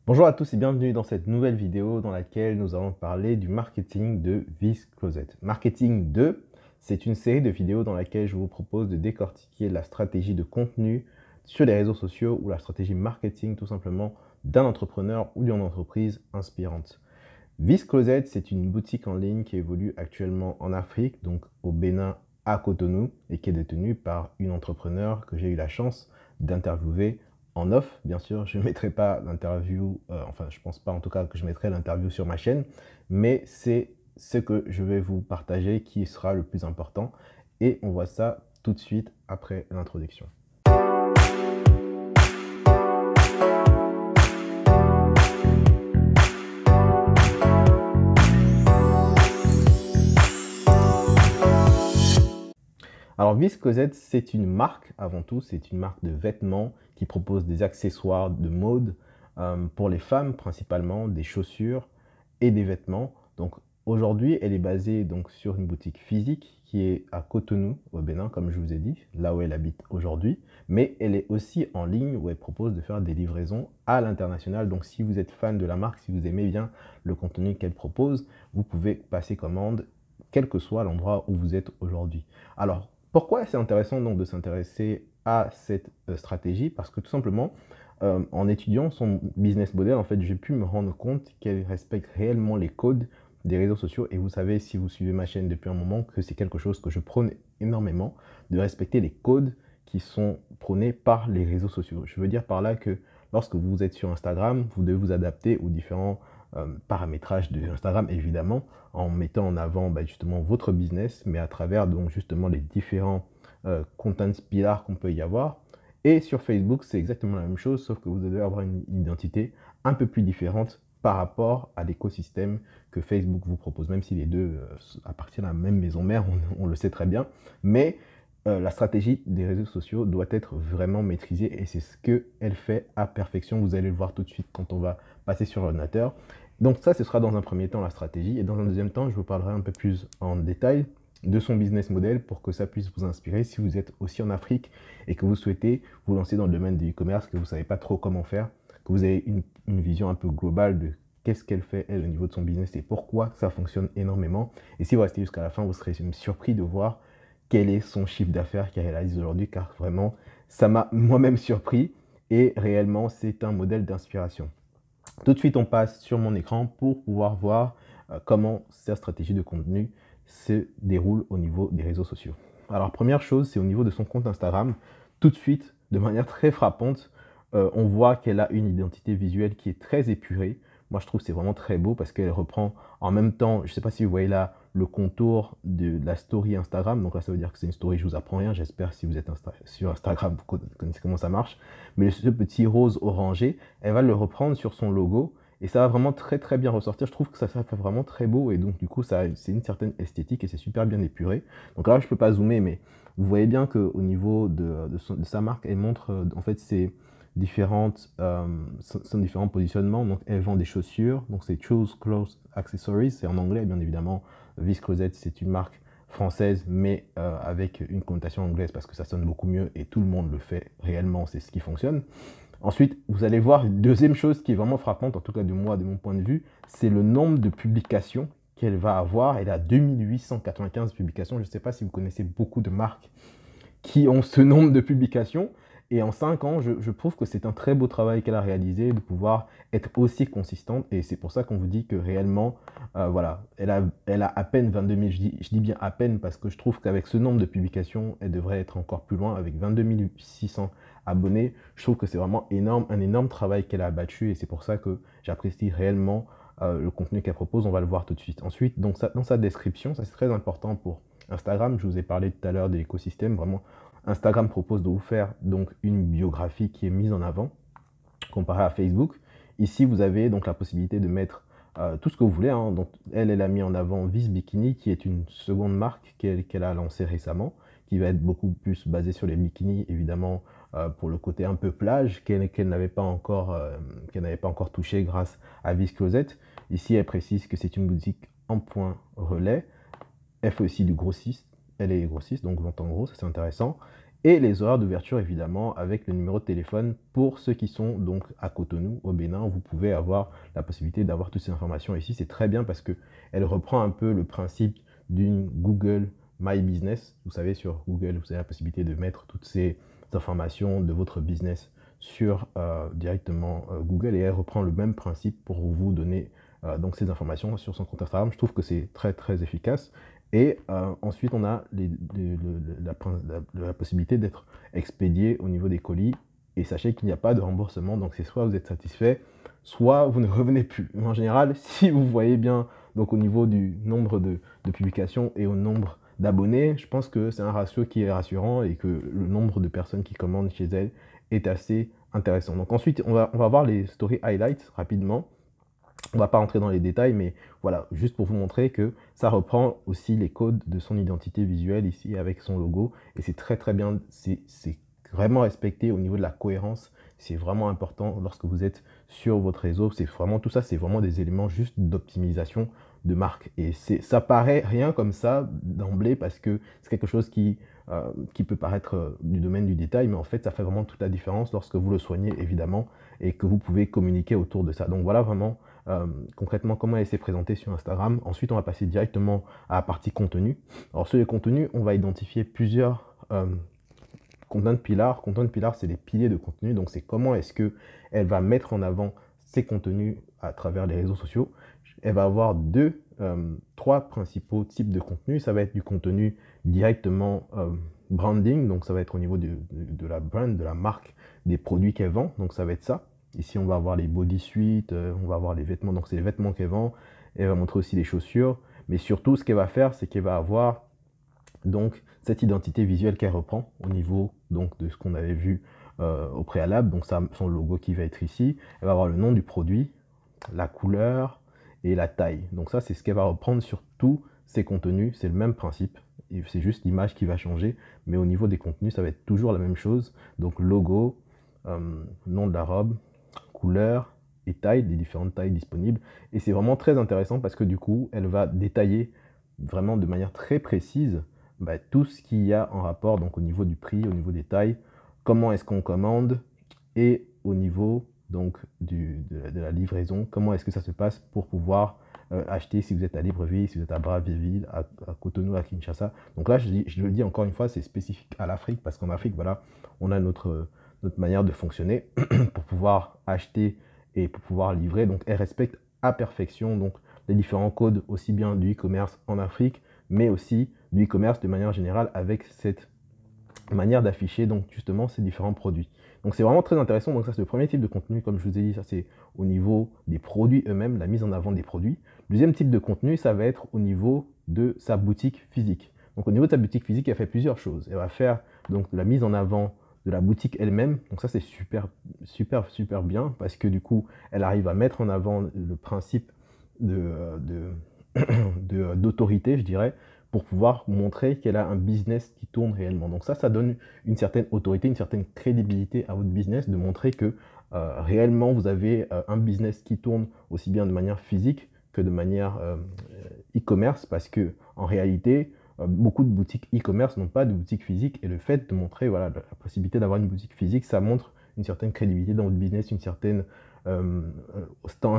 Bonjour à tous et bienvenue dans cette nouvelle vidéo dans laquelle nous allons parler du marketing de Vice Closet. Marketing 2, c'est une série de vidéos dans laquelle je vous propose de décortiquer la stratégie de contenu sur les réseaux sociaux ou la stratégie marketing tout simplement d'un entrepreneur ou d'une entreprise inspirante. Vice Closet, c'est une boutique en ligne qui évolue actuellement en Afrique, donc au Bénin, à Cotonou, et qui est détenue par une entrepreneure que j'ai eu la chance d'interviewer en off. Bien sûr, je ne mettrai pas l'interview, enfin, je ne pense pas en tout cas que je mettrai l'interview sur ma chaîne, mais c'est ce que je vais vous partager qui sera le plus important. Et on voit ça tout de suite après l'introduction. Alors Viscosette, c'est une marque avant tout, c'est une marque de vêtements qui propose des accessoires de mode pour les femmes principalement, des chaussures et des vêtements. Donc aujourd'hui, elle est basée donc sur une boutique physique qui est à Cotonou au Bénin, comme je vous ai dit, là où elle habite aujourd'hui. Mais elle est aussi en ligne où elle propose de faire des livraisons à l'international. Donc si vous êtes fan de la marque, si vous aimez bien le contenu qu'elle propose, vous pouvez passer commande quel que soit l'endroit où vous êtes aujourd'hui. Alors, pourquoi c'est intéressant donc de s'intéresser à cette stratégie? Parce que tout simplement, en étudiant son business model, en fait, j'ai pu me rendre compte qu'elle respecte réellement les codes des réseaux sociaux. Et vous savez, si vous suivez ma chaîne depuis un moment, que c'est quelque chose que je prône énormément, de respecter les codes qui sont prônés par les réseaux sociaux. Je veux dire par là que lorsque vous êtes sur Instagram, vous devez vous adapter aux différents paramétrage de Instagram, évidemment, en mettant en avant justement votre business, mais à travers donc justement les différents content pillars qu'on peut y avoir. Et sur Facebook, c'est exactement la même chose, sauf que vous devez avoir une identité un peu plus différente par rapport à l'écosystème que Facebook vous propose, même si les deux appartiennent à la même maison mère, on le sait très bien. Mais la stratégie des réseaux sociaux doit être vraiment maîtrisée et c'est ce qu'elle fait à perfection. Vous allez le voir tout de suite quand on va passer sur l'ordinateur. Donc ça, ce sera dans un premier temps la stratégie. Et dans un deuxième temps, je vous parlerai un peu plus en détail de son business model pour que ça puisse vous inspirer si vous êtes aussi en Afrique et que vous souhaitez vous lancer dans le domaine du e-commerce, que vous ne savez pas trop comment faire, que vous avez une vision un peu globale de qu'est-ce qu'elle fait, elle, au niveau de son business et pourquoi ça fonctionne énormément. Et si vous restez jusqu'à la fin, vous serez surpris de voir quel est son chiffre d'affaires qu'elle réalise aujourd'hui, car vraiment, ça m'a moi-même surpris et réellement, c'est un modèle d'inspiration. Tout de suite, on passe sur mon écran pour pouvoir voir comment cette stratégie de contenu se déroule au niveau des réseaux sociaux. Alors, première chose, c'est au niveau de son compte Instagram. Tout de suite, de manière très frappante, on voit qu'elle a une identité visuelle qui est très épurée. Moi, je trouve que c'est vraiment très beau parce qu'elle reprend en même temps, je ne sais pas si vous voyez là, le contour de la story Instagram. Donc là, ça veut dire que c'est une story, je ne vous apprends rien. J'espère si vous êtes sur Instagram, vous connaissez comment ça marche. Mais ce petit rose orangé, elle va le reprendre sur son logo et ça va vraiment très très bien ressortir. Je trouve que ça fait vraiment très beau et donc du coup, c'est une certaine esthétique et c'est super bien épuré. Donc là, je ne peux pas zoomer, mais vous voyez bien qu'au niveau de sa marque, elle montre en fait son différents positionnements. Donc, elle vend des chaussures. Donc, c'est Choose Clothes Accessories. C'est en anglais, bien évidemment. Vice Closet, c'est une marque française, mais avec une connotation anglaise parce que ça sonne beaucoup mieux et tout le monde le fait réellement. C'est ce qui fonctionne. Ensuite, vous allez voir une deuxième chose qui est vraiment frappante, en tout cas de moi, de mon point de vue, c'est le nombre de publications qu'elle va avoir. Elle a 2895 publications. Je ne sais pas si vous connaissez beaucoup de marques qui ont ce nombre de publications. Et en 5 ans, je trouve que c'est un très beau travail qu'elle a réalisé de pouvoir être aussi consistante. Et c'est pour ça qu'on vous dit que réellement, voilà, elle a à peine 22 000. Je dis bien à peine parce que je trouve qu'avec ce nombre de publications, elle devrait être encore plus loin. Avec 22 600 abonnés, je trouve que c'est vraiment énorme, un énorme travail qu'elle a abattu. Et c'est pour ça que j'apprécie réellement le contenu qu'elle propose. On va le voir tout de suite. Ensuite, donc, dans sa description, ça c'est très important pour Instagram. Je vous ai parlé tout à l'heure de l'écosystème. Vraiment, Instagram propose de vous faire donc une biographie qui est mise en avant comparé à Facebook. Ici, vous avez donc la possibilité de mettre tout ce que vous voulez. Hein. Donc, elle a mis en avant Vice Bikini, qui est une seconde marque qu'elle a lancée récemment, qui va être beaucoup plus basée sur les bikinis, évidemment, pour le côté un peu plage, qu'elle n'avait pas encore touché grâce à Vice Closet. Ici, elle précise que c'est une boutique en point relais. Elle fait aussi du grossiste. Elle est grossiste, donc vente en gros, ça c'est intéressant. et les horaires d'ouverture évidemment avec le numéro de téléphone pour ceux qui sont donc à Cotonou, au Bénin. Vous pouvez avoir la possibilité d'avoir toutes ces informations ici. C'est très bien parce qu'elle reprend un peu le principe d'une Google My Business. Vous savez, sur Google, vous avez la possibilité de mettre toutes ces informations de votre business sur directement Google, et elle reprend le même principe pour vous donner donc ces informations sur son compte Instagram. Je trouve que c'est très très efficace. Et ensuite, on a la possibilité d'être expédié au niveau des colis. Et sachez qu'il n'y a pas de remboursement. Donc, c'est soit vous êtes satisfait, soit vous ne revenez plus. Mais en général, si vous voyez bien, donc au niveau du nombre de publications et au nombre d'abonnés, je pense que c'est un ratio qui est rassurant et que le nombre de personnes qui commandent chez elle est assez intéressant. Donc ensuite, on va voir les story highlights rapidement. On ne va pas rentrer dans les détails, mais voilà, juste pour vous montrer que ça reprend aussi les codes de son identité visuelle ici avec son logo. Et c'est très très bien, c'est vraiment respecté au niveau de la cohérence. C'est vraiment important lorsque vous êtes sur votre réseau. C'est vraiment tout ça, c'est vraiment des éléments juste d'optimisation de marque. Et ça paraît rien comme ça d'emblée parce que c'est quelque chose qui peut paraître du domaine du détail, mais en fait, ça fait vraiment toute la différence lorsque vous le soignez, évidemment, et que vous pouvez communiquer autour de ça. Donc voilà vraiment concrètement comment elle s'est présentée sur Instagram. Ensuite, on va passer directement à la partie contenu. Alors sur les contenus, on va identifier plusieurs content pillars. Content pillars, c'est les piliers de contenu. Donc c'est comment est-ce qu'elle va mettre en avant ses contenus à travers les réseaux sociaux. Elle va avoir trois principaux types de contenu. Ça va être du contenu directement branding, donc ça va être au niveau de la brand, de la marque, des produits qu'elle vend, donc ça va être ça. Ici, on va avoir les bodysuits, on va avoir les vêtements, donc c'est les vêtements qu'elle vend. Elle va montrer aussi les chaussures, mais surtout, ce qu'elle va faire, c'est qu'elle va avoir donc cette identité visuelle qu'elle reprend au niveau donc de ce qu'on avait vu au préalable, donc ça, son logo qui va être ici. Elle va avoir le nom du produit, la couleur et la taille. Donc ça, c'est ce qu'elle va reprendre sur tous ses contenus. C'est le même principe. C'est juste l'image qui va changer, mais au niveau des contenus, ça va être toujours la même chose. Donc logo, nom de la robe, couleur et taille, des différentes tailles disponibles. Et c'est vraiment très intéressant parce que du coup, elle va détailler vraiment de manière très précise tout ce qu'il y a en rapport, donc au niveau du prix, au niveau des tailles, comment est-ce qu'on commande, et au niveau donc de la livraison, comment est-ce que ça se passe pour pouvoir acheter si vous êtes à Libreville, si vous êtes à Brazzaville, à Cotonou, à Kinshasa. Donc là, je le dis encore une fois, c'est spécifique à l'Afrique parce qu'en Afrique, voilà, on a notre manière de fonctionner pour pouvoir acheter et pour pouvoir livrer. Donc, elle respecte à perfection donc les différents codes, aussi bien du e-commerce en Afrique, mais aussi du e-commerce de manière générale avec cette manière d'afficher donc justement ces différents produits. Donc c'est vraiment très intéressant. Donc ça, c'est le premier type de contenu, comme je vous ai dit, ça c'est au niveau des produits eux-mêmes, la mise en avant des produits. Deuxième type de contenu, ça va être au niveau de sa boutique physique. Donc au niveau de sa boutique physique, elle fait plusieurs choses. Elle va faire donc la mise en avant de la boutique elle-même. Donc ça, c'est super, super, super bien parce que du coup, elle arrive à mettre en avant le principe d'autorité, je dirais, pour pouvoir montrer qu'elle a un business qui tourne réellement. Donc ça donne une certaine autorité, une certaine crédibilité à votre business, de montrer que réellement, vous avez un business qui tourne aussi bien de manière physique que de manière e-commerce, parce que en réalité, beaucoup de boutiques e-commerce n'ont pas de boutique physique, et le fait de montrer voilà, la possibilité d'avoir une boutique physique, ça montre une certaine crédibilité dans votre business, un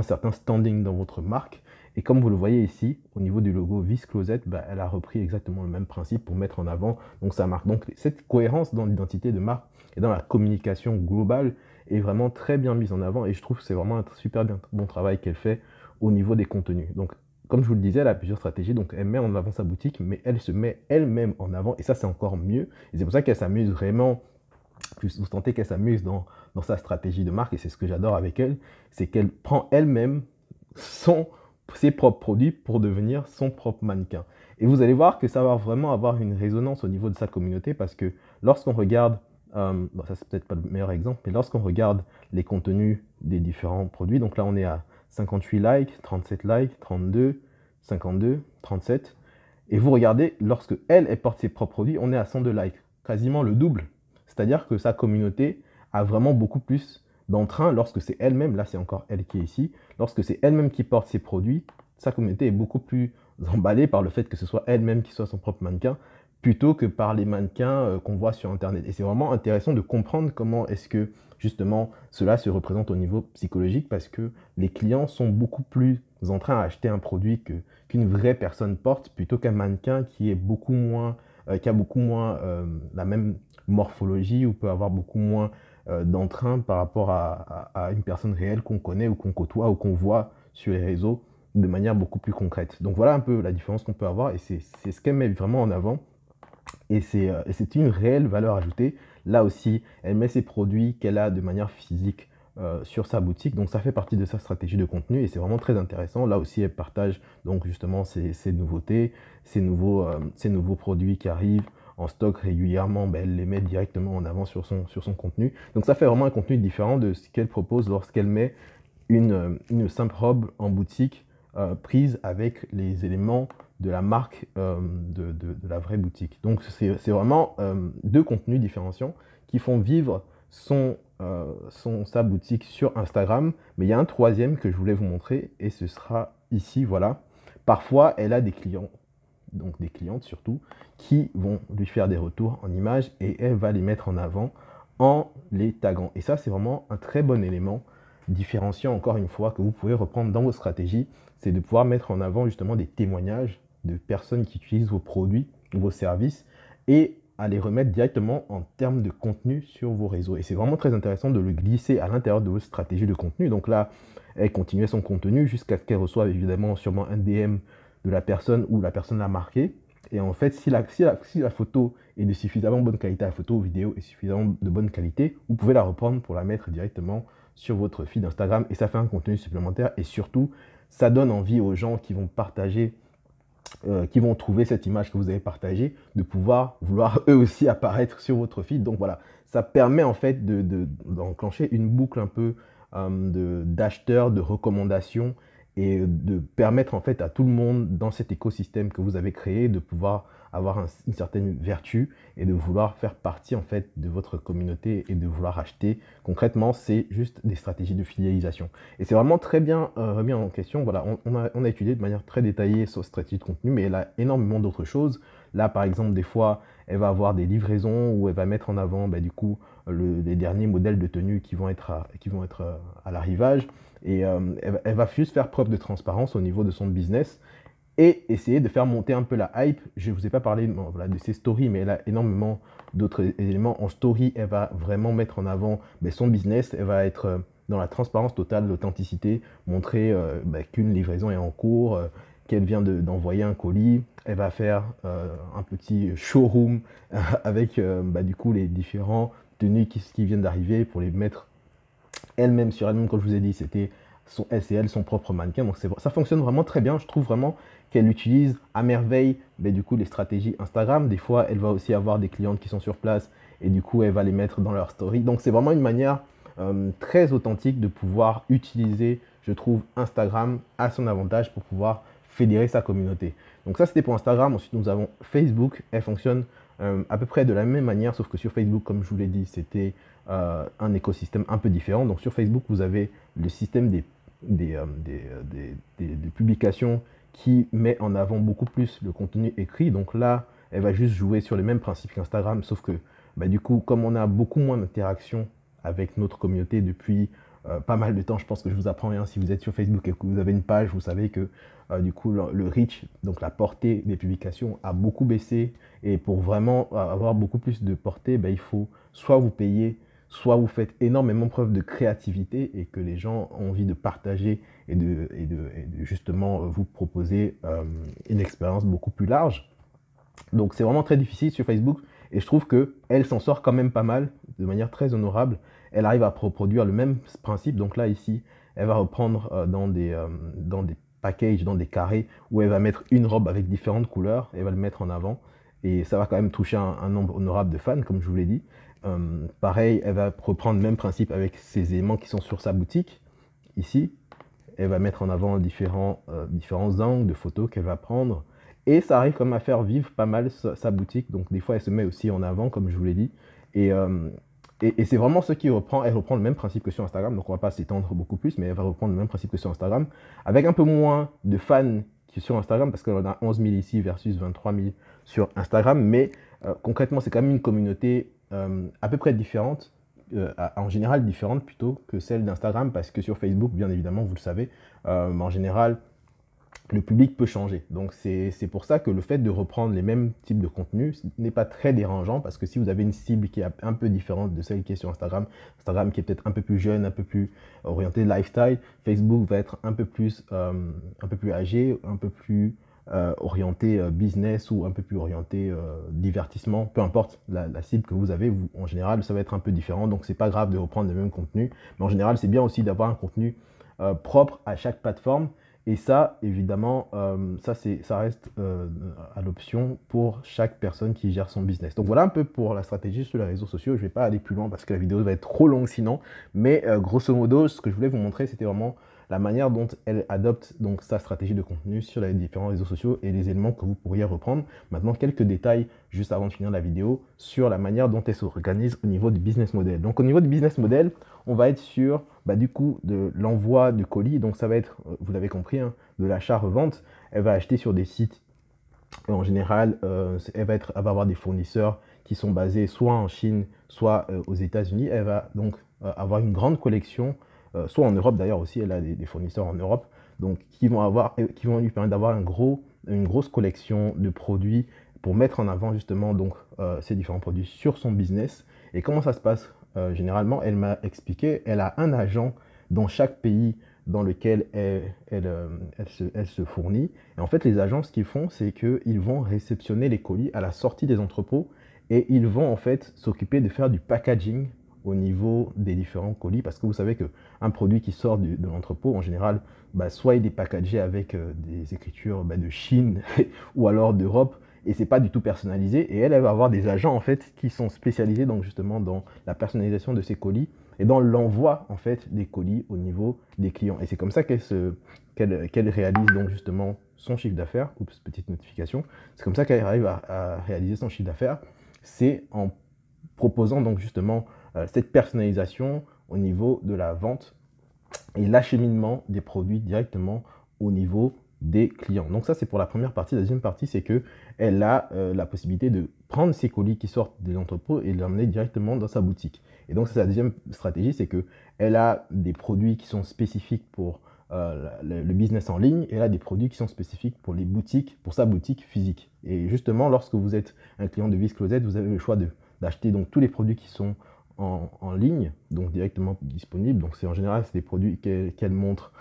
certain standing dans votre marque. Et comme vous le voyez ici, au niveau du logo Vice Closet, elle a repris exactement le même principe pour mettre en avant donc sa marque. Donc cette cohérence dans l'identité de marque et dans la communication globale est vraiment très bien mise en avant, et je trouve que c'est vraiment un super bon travail qu'elle fait au niveau des contenus. Donc comme je vous le disais, elle a plusieurs stratégies. Donc elle met en avant sa boutique, mais elle se met elle-même en avant, et ça c'est encore mieux. Et c'est pour ça qu'elle s'amuse vraiment. Vous sentez qu'elle s'amuse dans sa stratégie de marque, et c'est ce que j'adore avec elle, c'est qu'elle prend elle-même ses propres produits pour devenir son propre mannequin. Et vous allez voir que ça va vraiment avoir une résonance au niveau de sa communauté, parce que lorsqu'on regarde, bon, ça c'est peut-être pas le meilleur exemple, mais lorsqu'on regarde les contenus des différents produits, donc là on est à 58 likes, 37 likes, 32, 52, 37, et vous regardez, lorsque elle porte ses propres produits, on est à 102 likes, quasiment le double. C'est-à-dire que sa communauté a vraiment beaucoup plus d'entrain lorsque c'est elle-même, là c'est encore elle qui est ici, lorsque c'est elle-même qui porte ses produits, sa communauté est beaucoup plus emballée par le fait que ce soit elle-même qui soit son propre mannequin, plutôt que par les mannequins qu'on voit sur Internet. Et c'est vraiment intéressant de comprendre comment est-ce que justement cela se représente au niveau psychologique parce que les clients sont beaucoup plus en train d'acheter un produit qu'une vraie personne porte plutôt qu'un mannequin qui est beaucoup moins, qui a beaucoup moins la même morphologie ou peut avoir beaucoup moins d'entrain par rapport à une personne réelle qu'on connaît ou qu'on côtoie ou qu'on voit sur les réseaux de manière beaucoup plus concrète. Donc voilà un peu la différence qu'on peut avoir et c'est ce qu'elle met vraiment en avant et c'est une réelle valeur ajoutée. Là aussi, elle met ses produits qu'elle a de manière physique sur sa boutique. Donc ça fait partie de sa stratégie de contenu et c'est vraiment très intéressant. Là aussi, elle partage donc justement ses nouveautés, ces nouveaux produits qui arrivent en stock régulièrement. Ben, elle les met directement en avant sur son contenu. Donc ça fait vraiment un contenu différent de ce qu'elle propose lorsqu'elle met une simple robe en boutique prise avec les éléments de la marque de la vraie boutique. Donc c'est vraiment deux contenus différenciants qui font vivre sa boutique sur Instagram. Mais il y a un troisième que je voulais vous montrer et ce sera ici, voilà. Parfois, elle a des clients, donc des clientes surtout, qui vont lui faire des retours en images et elle va les mettre en avant en les taguant. Et ça, c'est vraiment un très bon élément différenciant, encore une fois, que vous pouvez reprendre dans vos stratégies, c'est de pouvoir mettre en avant justement des témoignages de personnes qui utilisent vos produits, vos services, et à les remettre directement en termes de contenu sur vos réseaux. Et c'est vraiment très intéressant de le glisser à l'intérieur de vos stratégies de contenu. Donc là, elle continuait son contenu jusqu'à ce qu'elle reçoive évidemment sûrement un DM de la personne ou la personne l'a marqué. Et en fait, si la photo est de suffisamment bonne qualité, la photo ou vidéo est suffisamment de bonne qualité, vous pouvez la reprendre pour la mettre directement sur votre feed Instagram et ça fait un contenu supplémentaire et surtout, ça donne envie aux gens qui vont partager, qui vont trouver cette image que vous avez partagée, de pouvoir vouloir eux aussi apparaître sur votre feed. Donc voilà, ça permet en fait d'enclencher une boucle un peu d'acheteurs, de recommandations et de permettre en fait à tout le monde dans cet écosystème que vous avez créé de pouvoir avoir une certaine vertu et de vouloir faire partie en fait de votre communauté et de vouloir acheter. Concrètement, c'est juste des stratégies de fidélisation. Et c'est vraiment très bien remis en question. Voilà, on a étudié de manière très détaillée sur stratégie de contenu, mais elle a énormément d'autres choses. Là, par exemple, des fois, elle va avoir des livraisons où elle va mettre en avant du coup les derniers modèles de tenue qui vont être à l'arrivage. Et elle va juste faire preuve de transparence au niveau de son business et essayer de faire monter un peu la hype. Je ne vous ai pas parlé voilà, de ses stories, mais elle a énormément d'autres éléments. En story, elle va vraiment mettre en avant son business. Elle va être dans la transparence totale, l'authenticité, montrer qu'une livraison est en cours, qu'elle vient d'envoyer un colis. Elle va faire un petit showroom avec du coup les différents tenues qui viennent d'arriver pour les mettre elle-même sur elle-même, comme je vous ai dit, c'était son propre mannequin. Donc ça fonctionne vraiment très bien. Je trouve vraiment qu'elle utilise à merveille du coup les stratégies Instagram. Des fois, elle va aussi avoir des clientes qui sont sur place et du coup, elle va les mettre dans leur story. Donc c'est vraiment une manière très authentique de pouvoir utiliser, je trouve, Instagram à son avantage pour pouvoir fédérer sa communauté. Donc ça, c'était pour Instagram. Ensuite, nous avons Facebook. Elle fonctionne à peu près de la même manière, sauf que sur Facebook, comme je vous l'ai dit, c'était un écosystème un peu différent. Donc sur Facebook, vous avez le système des publications qui met en avant beaucoup plus le contenu écrit. Donc là, elle va juste jouer sur les mêmes principes qu'Instagram, sauf que du coup, comme on a beaucoup moins d'interaction avec notre communauté depuis pas mal de temps, je pense que je vous apprends rien. Si vous êtes sur Facebook et que vous avez une page, vous savez que du coup, le reach, donc la portée des publications a beaucoup baissé. Et pour vraiment avoir beaucoup plus de portée, il faut soit vous payer, soit vous faites énormément preuve de créativité et que les gens ont envie de partager et de justement vous proposer une expérience beaucoup plus large. Donc c'est vraiment très difficile sur Facebook et je trouve qu'elle s'en sort quand même pas mal, de manière très honorable. Elle arrive à reproduire le même principe. Donc là, ici, elle va reprendre dans des packages, dans des carrés, où elle va mettre une robe avec différentes couleurs, et elle va le mettre en avant. Et ça va quand même toucher un nombre honorable de fans, comme je vous l'ai dit. Pareil, elle va reprendre le même principe avec ces éléments qui sont sur sa boutique, ici. Elle va mettre en avant différents angles de photos qu'elle va prendre. Et ça arrive comme à faire vivre pas mal sa boutique. Donc des fois, elle se met aussi en avant, comme je vous l'ai dit. Et c'est vraiment ce qui reprend. Elle reprend le même principe que sur Instagram. Donc on ne va pas s'étendre beaucoup plus, mais elle va reprendre le même principe que sur Instagram. Avec un peu moins de fans sur Instagram, parce qu'on a 11 000 ici versus 23 000 sur Instagram, mais concrètement, c'est quand même une communauté à peu près différente, en général différente plutôt que celle d'Instagram, parce que sur Facebook, bien évidemment, vous le savez, en général, le public peut changer. Donc c'est pour ça que le fait de reprendre les mêmes types de contenus n'est pas très dérangeant, parce que si vous avez une cible qui est un peu différente de celle qui est sur Instagram, Instagram qui est peut-être un peu plus jeune, un peu plus orienté lifestyle, Facebook va être un peu plus âgé, un peu plus orienté business ou un peu plus orienté divertissement, peu importe la cible que vous avez, en général ça va être un peu différent, donc c'est pas grave de reprendre les mêmes contenus, mais en général c'est bien aussi d'avoir un contenu propre à chaque plateforme. Et ça, évidemment, ça reste à l'option pour chaque personne qui gère son business. Donc voilà un peu pour la stratégie sur les réseaux sociaux. Je ne vais pas aller plus loin parce que la vidéo va être trop longue sinon. Mais grosso modo, ce que je voulais vous montrer, c'était vraiment la manière dont elle adopte donc sa stratégie de contenu sur les différents réseaux sociaux et les éléments que vous pourriez reprendre. Maintenant, quelques détails juste avant de finir la vidéo sur la manière dont elle s'organise au niveau du business model. Donc au niveau du business model, on va être sur du coup de l'envoi de colis. Donc ça va être, vous l'avez compris, hein, de l'achat-revente. Elle va acheter sur des sites. En général, elle va avoir des fournisseurs qui sont basés soit en Chine, soit aux États-Unis. Elle va donc avoir une grande collection, soit en Europe d'ailleurs aussi, elle a des fournisseurs en Europe, donc qui vont lui permettre d'avoir une grosse collection de produits pour mettre en avant justement donc ces différents produits sur son business. Et comment ça se passe? Généralement, elle m'a expliqué, elle a un agent dans chaque pays dans lequel elle se fournit. Et en fait, les agents, ce qu'ils font, c'est qu'ils vont réceptionner les colis à la sortie des entrepôts et ils vont en fait s'occuper de faire du packaging au niveau des différents colis, parce que vous savez qu'un produit qui sort de l'entrepôt, en général, soit il est packagé avec des écritures de Chine ou alors d'Europe, et c'est pas du tout personnalisé. Et elle va avoir des agents en fait qui sont spécialisés donc justement dans la personnalisation de ces colis et dans l'envoi en fait des colis au niveau des clients. Et c'est comme ça qu'elle réalise donc justement son chiffre d'affaires. Oups, petite notification. C'est comme ça qu'elle arrive à réaliser son chiffre d'affaires. C'est en proposant donc justement cette personnalisation au niveau de la vente et l'acheminement des produits directement au niveau des clients. Donc ça, c'est pour la première partie. La deuxième partie, c'est qu'elle a la possibilité de prendre ces colis qui sortent des entrepôts et de l'emmener directement dans sa boutique. Et donc, c'est la deuxième stratégie, c'est qu'elle a des produits qui sont spécifiques pour le business en ligne, et elle a des produits qui sont spécifiques pour les boutiques, pour sa boutique physique. Et justement, lorsque vous êtes un client de Vice Closet, vous avez le choix d'acheter donc tous les produits qui sont en ligne, donc directement disponibles. Donc c'est en général, c'est des produits qu'elle montre,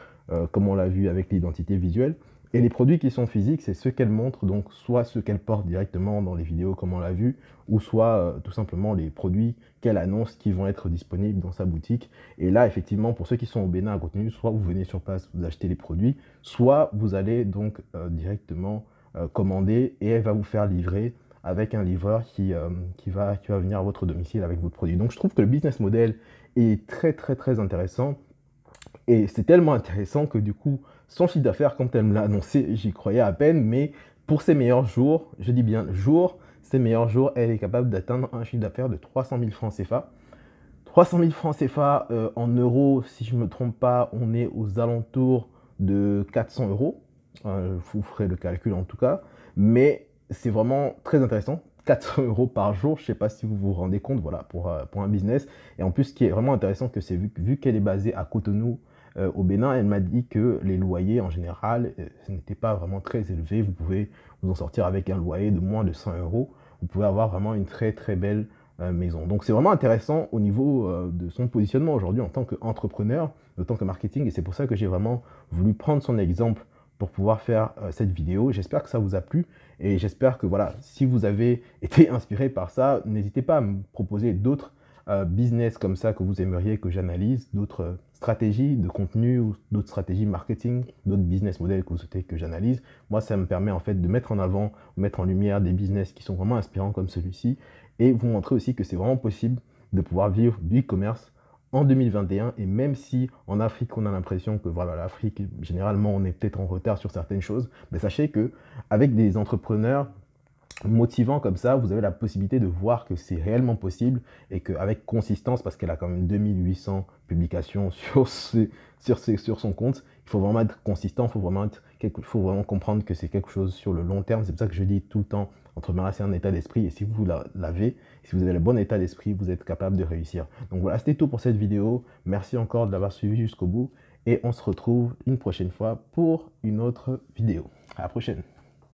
comme on l'a vu avec l'identité visuelle. Et les produits qui sont physiques, c'est ceux qu'elle montre, donc soit ceux qu'elle porte directement dans les vidéos comme on l'a vu, ou soit tout simplement les produits qu'elle annonce qui vont être disponibles dans sa boutique. Et là, effectivement, pour ceux qui sont au Bénin à Cotonou, soit vous venez sur place, vous achetez les produits, soit vous allez donc directement commander et elle va vous faire livrer avec un livreur qui va venir à votre domicile avec votre produit. Donc je trouve que le business model est très très très intéressant. Et c'est tellement intéressant que du coup, son chiffre d'affaires, quand elle me l'a annoncé, j'y croyais à peine. Mais pour ses meilleurs jours, je dis bien jours, ses meilleurs jours, elle est capable d'atteindre un chiffre d'affaires de 300 000 francs CFA. 300 000 francs CFA en euros, si je ne me trompe pas, on est aux alentours de 400 euros. Vous ferez le calcul en tout cas. Mais c'est vraiment très intéressant. 400 euros par jour, je ne sais pas si vous vous rendez compte, voilà, pour un business. Et en plus, ce qui est vraiment intéressant, c'est vu qu'elle est basée à Cotonou, au Bénin, elle m'a dit que les loyers en général, ce n'était pas vraiment très élevé. Vous pouvez vous en sortir avec un loyer de moins de 100 euros. Vous pouvez avoir vraiment une très très belle maison. Donc c'est vraiment intéressant au niveau de son positionnement aujourd'hui en tant qu'entrepreneur, en tant que marketing. Et c'est pour ça que j'ai vraiment voulu prendre son exemple pour pouvoir faire cette vidéo. J'espère que ça vous a plu et j'espère que voilà, si vous avez été inspiré par ça, n'hésitez pas à me proposer d'autres business comme ça que vous aimeriez que j'analyse, d'autres stratégies de contenu ou d'autres stratégies marketing, d'autres business models que vous souhaitez que j'analyse. Moi, ça me permet en fait de mettre en avant, mettre en lumière des business qui sont vraiment inspirants comme celui-ci et vous montrer aussi que c'est vraiment possible de pouvoir vivre du e-commerce en 2021. Et même si en Afrique, on a l'impression que voilà, l'Afrique, généralement, on est peut-être en retard sur certaines choses, mais sachez qu'avec des entrepreneurs motivant comme ça, vous avez la possibilité de voir que c'est réellement possible et qu'avec consistance, parce qu'elle a quand même 2800 publications sur son compte, il faut vraiment être consistant, faut vraiment comprendre que c'est quelque chose sur le long terme. C'est pour ça que je dis tout le temps, entrepreneuriat, c'est un état d'esprit et si vous l'avez, si vous avez le bon état d'esprit, vous êtes capable de réussir. Donc voilà, c'était tout pour cette vidéo. Merci encore de l'avoir suivi jusqu'au bout et on se retrouve une prochaine fois pour une autre vidéo. À la prochaine.